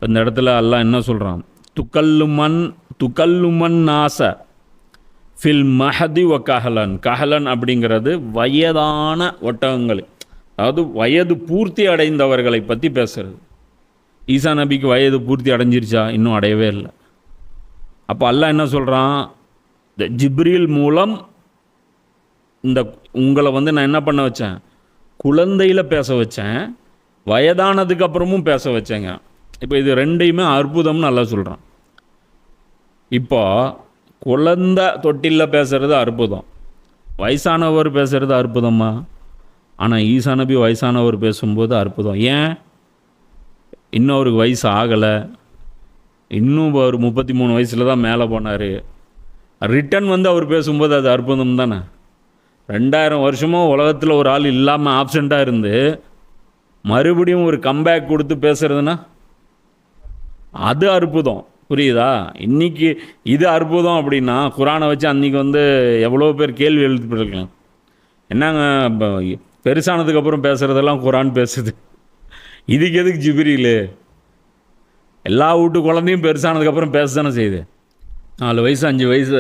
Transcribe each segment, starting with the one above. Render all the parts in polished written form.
இந்த இடத்துல அல்லாஹ் என்ன சொல்கிறான், துக்கல்லுமன் நாச ஃபில் மஹதி வ கஹலன். கஹலன் அப்படிங்கிறது வயதான ஒட்டகங்கள், அதாவது வயது பூர்த்தி அடைந்தவர்களை பற்றி பேசுகிறது. ஈசா நபிக்கு வயது பூர்த்தி அடைஞ்சிருச்சா? இன்னும் அடையவே இல்லை. அப்போ அல்லாஹ் என்ன சொல்கிறான், இந்த ஜிப்ரீல் மூலம் இந்த உங்களை வந்து நான் என்ன பண்ண வச்சேன், குழந்தையில் பேச வச்சேன், வயதானதுக்கு அப்புறமும் பேச வச்சேங்க. இப்போ இது ரெண்டையுமே அற்புதம்னு நல்லா சொல்கிறான். இப்போ குழந்தை தொட்டிலில் பேசுகிறது அற்புதம், வயசானவர் பேசுகிறது அற்புதமா? ஆனால் ஈசா நபி வயசானவர் பேசும்போது அற்புதம். ஏன்? இன்னும் அவருக்கு வயசு ஆகலை, இன்னும் ஒரு 33 வயசில் தான் மேலே போனார். ரிட்டன் வந்து அவர் பேசும்போது அது அற்புதம் தானே. 2000 வருஷமும் உலகத்தில் ஒரு ஆள் இல்லாமல் ஆப்சண்ட்டாக இருந்து மறுபடியும் ஒரு கம்பேக் கொடுத்து பேசுகிறதுனா அது அற்புதம். புரியுதா? இன்றைக்கி இது அற்புதம் அப்படின்னா குரானை வச்சு அன்றைக்கி வந்து எவ்வளோ பேர் கேள்வி எழுதிருக்கலாம். என்னங்க பெருசானதுக்கப்புறம் பேசுகிறதெல்லாம் குரான் பேசுது, இதுக்கு எதுக்கு ஜிப்ரீல்? எல்லா வீட்டு குழந்தையும் பெருசானதுக்கப்புறம் பேச தானே செய்யுது. 4 வயசு 5 வயசு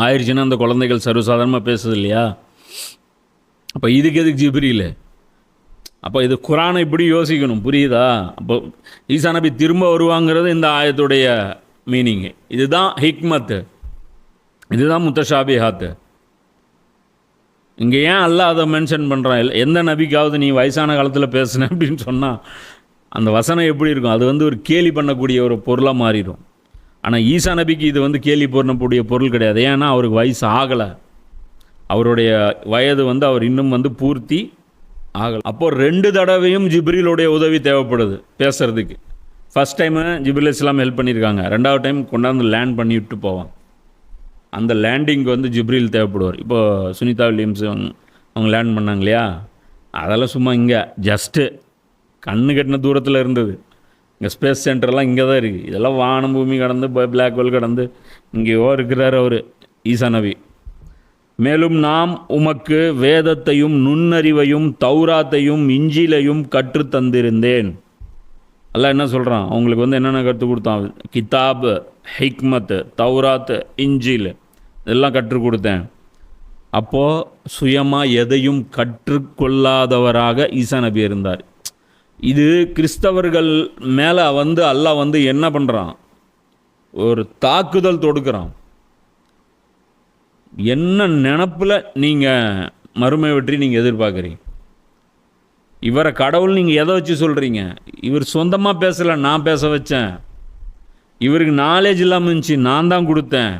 ஆயிடுச்சுன்னா அந்த குழந்தைகள் சர்வசாதாரணமாக பேசுது இல்லையா? அப்போ இதுக்கு எதுக்கு ஜிப்ரீல்? அப்போ இது குரானை இப்படி யோசிக்கணும். புரியுதா? அப்போ ஈசா நபி திரும்ப வருவாங்கிறது இந்த ஆயத்துடைய மீனிங்கு. இதுதான் ஹிக்மத்து, இதுதான் முத்தஷாபிஹாத்து. இங்கே ஏன் அல்லாஹ் அதை மென்ஷன் பண்ணுறான்? எந்த நபிக்காவது நீ வயசான காலத்தில் பேசுன அப்படின்னு சொன்னால் அந்த வசனம் எப்படி இருக்கும்? அது வந்து ஒரு கேலி பண்ணக்கூடிய ஒரு பொருளாக மாறிடும். ஆனால் ஈசா நபிக்கு இது வந்து கேலி பண்ணக்கூடிய பொருள் கிடையாது. ஏன்னா அவருக்கு வயசு ஆகலை, அவருடைய வயது வந்து அவர் இன்னும் வந்து பூர்த்தி ஆகலை. அப்போது 2 தடவையும் ஜிப்ரீலுடைய உதவி தேவைப்படுது பேசுகிறதுக்கு. ஃபஸ்ட் டைமு ஜிப்ரீல் இஸ்லாம் ஹெல்ப் பண்ணியிருக்காங்க, 2வது டைம் கொண்டாந்து லேண்ட் பண்ணி விட்டு போவாங்க. அந்த லேண்டிங்க்கு வந்து ஜிப்ரீல் தேவைப்படுவார். இப்போது சுனிதா வில்லியம்ஸ் அவங்க லேண்ட் பண்ணாங்க இல்லையா, அதெல்லாம் சும்மா இங்கே ஜஸ்ட்டு கண்ணு கட்டின தூரத்தில் இருந்தது. இங்கே ஸ்பேஸ் சென்டர்லாம் இங்கே தான் இருக்குது. இதெல்லாம் வானம் பூமி கடந்து பிளாக் ஹோல் கடந்து இங்கேயோ இருக்கிறார் அவர் ஈசா நபி. மேலும் நாம் உமக்கு வேதத்தையும் நுண்ணறிவையும் தௌராத்தையும் இஞ்சிலையும் கற்று தந்திருந்தேன். அல்லாஹ் என்ன சொல்கிறான், அவங்களுக்கு வந்து என்னென்ன கற்றுக் கொடுத்தான்? கிதாப், ஹிக்மத், தௌராத், இஞ்சில் இதெல்லாம் கற்றுக் கொடுத்தேன். அப்போது சுயமாக எதையும் கற்றுக்கொள்ளாதவராக ஈசா நபி இருந்தார். இது கிறிஸ்தவர்கள் மேலே வந்து அல்லாஹ் வந்து என்ன பண்ணுறான், ஒரு தாக்குதல் தொடுக்கிறான். என்ன நினப்பில் நீங்கள் மறுமை வெற்றி நீங்கள் எதிர்பார்க்குறீங்க? இவரை கடவுள் நீங்கள் எதை வச்சு சொல்கிறீங்க? இவர் சொந்தமாக பேசலை, நான் பேச வச்சேன். இவருக்கு நாலேஜ் இல்லாமல் இருந்துச்சு, நான் தான் கொடுத்தேன்.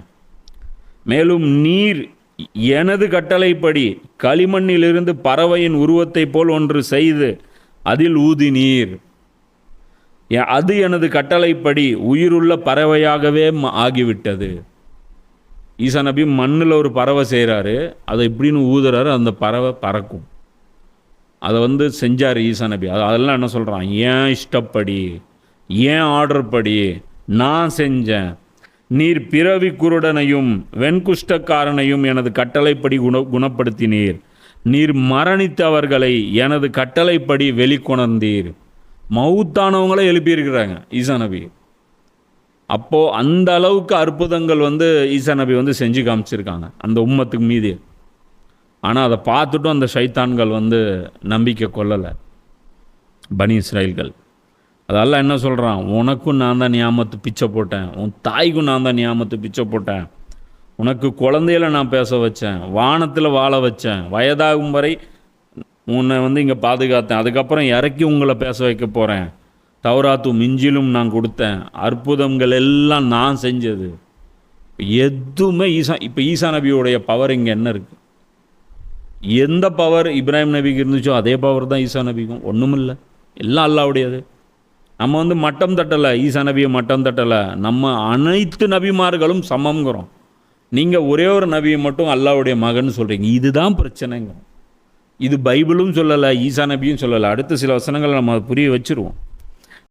மேலும் நீர் எனது கட்டளைப்படி களிமண்ணிலிருந்து பறவையின் உருவத்தை போல் ஒன்று செய்து அதில் ஊதி நீர், அது எனது கட்டளைப்படி உயிருள்ள பறவையாகவே ஆகிவிட்டது. ஈசா நபி மண்ணில் ஒரு பறவை செய்கிறாரு, அதை இப்படின்னு ஊதுறாரு, அந்த பறவை பறக்கும். அதை வந்து செஞ்சார் ஈசா நபி. அதெல்லாம் என்ன சொல்கிறான், ஏன் இஷ்டப்படி, ஏன் ஆர்டர் படி நான் செஞ்சேன். நீர் பிறவி குருடனையும் வெண்குஷ்டக்காரனையும் எனது கட்டளைப்படி குணப்படுத்தினீர். நீர் மரணித்தவர்களை எனது கட்டளைப்படி வெளிக்கொணர்ந்தீர். மவுத்தானவங்களே எழுப்பியிருக்கிறாங்க ஈசா நபி. அப்போது அந்த அளவுக்கு அற்புதங்கள் வந்து ஈசா நபி வந்து செஞ்சு காமிச்சிருக்காங்க அந்த உம்மத்துக்கு மீது. ஆனால் அதை பார்த்துட்டும் அந்த ஷைத்தான்கள் வந்து நம்பிக்கை கொள்ளலை, பனி இஸ்ராயல்கள். அதெல்லாம் என்ன சொல்கிறான், உனக்கும் நான் தான் நியாமத்து பிச்சை போட்டேன், உன் தாய்க்கும் நான் தான் நியாமத்து பிச்சை போட்டேன், உனக்கு குழந்தையில நான் பேச வச்சேன், வானத்தில் வாழ வச்சேன், வயதாகும் வரை உன்னை வந்து இங்கே பாதுகாத்தேன், அதுக்கப்புறம் இறக்கி உங்களை பேச வைக்க போகிறேன், தௌராத்தும் இஞ்சிலும் நான் கொடுத்தேன், அற்புதங்கள் எல்லாம் நான் செஞ்சது. எதுவுமே இப்போ ஈசா நபியோடைய பவர் இங்கே என்ன இருக்குது? எந்த பவர் இப்ராஹிம் நபிக்கு இருந்துச்சோ அதே பவர் தான் ஈசா நபிக்கும். ஒன்றும் இல்லை, எல்லாம் அல்லாஹ்வுடையது. நம்ம வந்து மட்டம் தட்டலை, ஈசா நபியை மட்டம் தட்டலை. நம்ம அனைத்து நபிமார்களும் சமம்ங்கிறோம். நீங்கள் ஒரே ஒரு நபியை மட்டும் அல்லாஹ்வுடைய மகன் சொல்கிறீங்க. இதுதான் பிரச்சனைங்க. இது பைபிளும் சொல்லலை, ஈசா நபியும் சொல்லலை. அடுத்த சில வசனங்களை நம்ம புரிய வச்சுருவோம்.